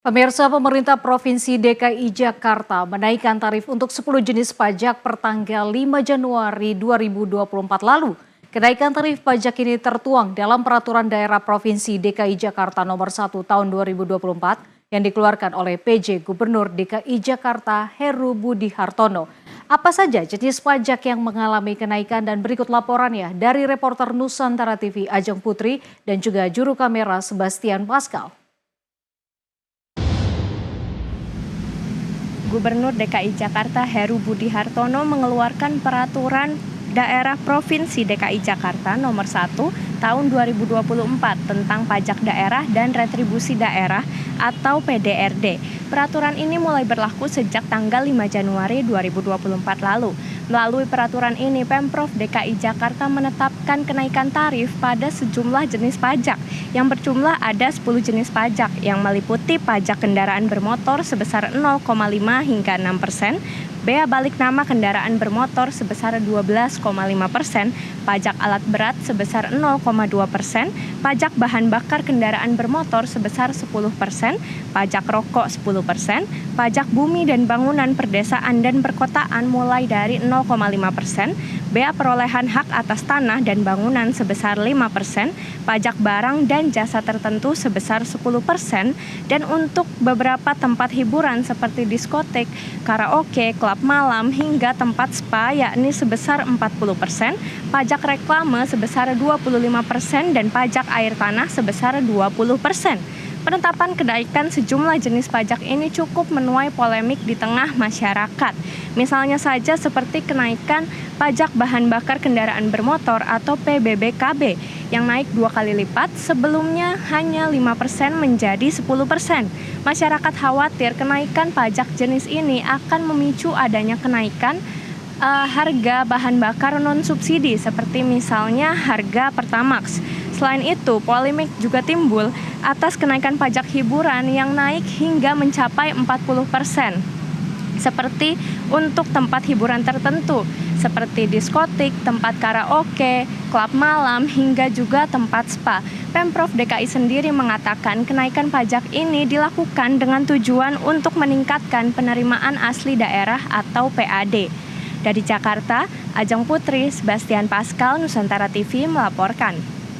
Pemirsa, pemerintah Provinsi DKI Jakarta menaikkan tarif untuk 10 jenis pajak pertanggal 5 Januari 2024 lalu. Kenaikan tarif pajak ini tertuang dalam Peraturan Daerah Provinsi DKI Jakarta Nomor 1 Tahun 2024 yang dikeluarkan oleh PJ Gubernur DKI Jakarta Heru Budi Hartono. Apa saja jenis pajak yang mengalami kenaikan dan berikut laporannya dari reporter Nusantara TV Ajeng Putri dan juga juru kamera Sebastian Pascal. Gubernur DKI Jakarta Heru Budi Hartono mengeluarkan Peraturan Daerah Provinsi DKI Jakarta Nomor 1 Tahun 2024 tentang pajak daerah dan retribusi daerah atau PDRD. Peraturan ini mulai berlaku sejak tanggal 5 Januari 2024 lalu. Melalui peraturan ini, Pemprov DKI Jakarta menetapkan kenaikan tarif pada sejumlah jenis pajak yang berjumlah ada 10 jenis pajak yang meliputi pajak kendaraan bermotor sebesar 0,5 hingga 6%, bea balik nama kendaraan bermotor sebesar 12,5%, pajak alat berat sebesar 0,2%, pajak bahan bakar kendaraan bermotor sebesar 10%, pajak rokok 10%, pajak bumi dan bangunan perdesaan dan perkotaan mulai dari 0,5%, bea perolehan hak atas tanah dan bangunan sebesar 5%, pajak barang dan jasa tertentu sebesar 10%, dan untuk beberapa tempat hiburan seperti diskotik, karaoke, klub malam hingga tempat spa yakni sebesar 40%, pajak reklame sebesar 25% dan pajak air tanah sebesar 20%. Penetapan kenaikan sejumlah jenis pajak ini cukup menuai polemik di tengah masyarakat. Misalnya saja seperti kenaikan pajak bahan bakar kendaraan bermotor atau PBBKB yang naik 2 kali lipat, sebelumnya hanya 5% menjadi 10%. Masyarakat khawatir kenaikan pajak jenis ini akan memicu adanya kenaikan harga bahan bakar non-subsidi seperti misalnya harga Pertamax. Selain itu, polemik juga timbul atas kenaikan pajak hiburan yang naik hingga mencapai 40%. Seperti untuk tempat hiburan tertentu, seperti diskotik, tempat karaoke, klub malam, hingga juga tempat spa. Pemprov DKI sendiri mengatakan kenaikan pajak ini dilakukan dengan tujuan untuk meningkatkan penerimaan asli daerah atau PAD. Dari Jakarta, Ajeng Putri, Sebastian Pascal, Nusantara TV melaporkan.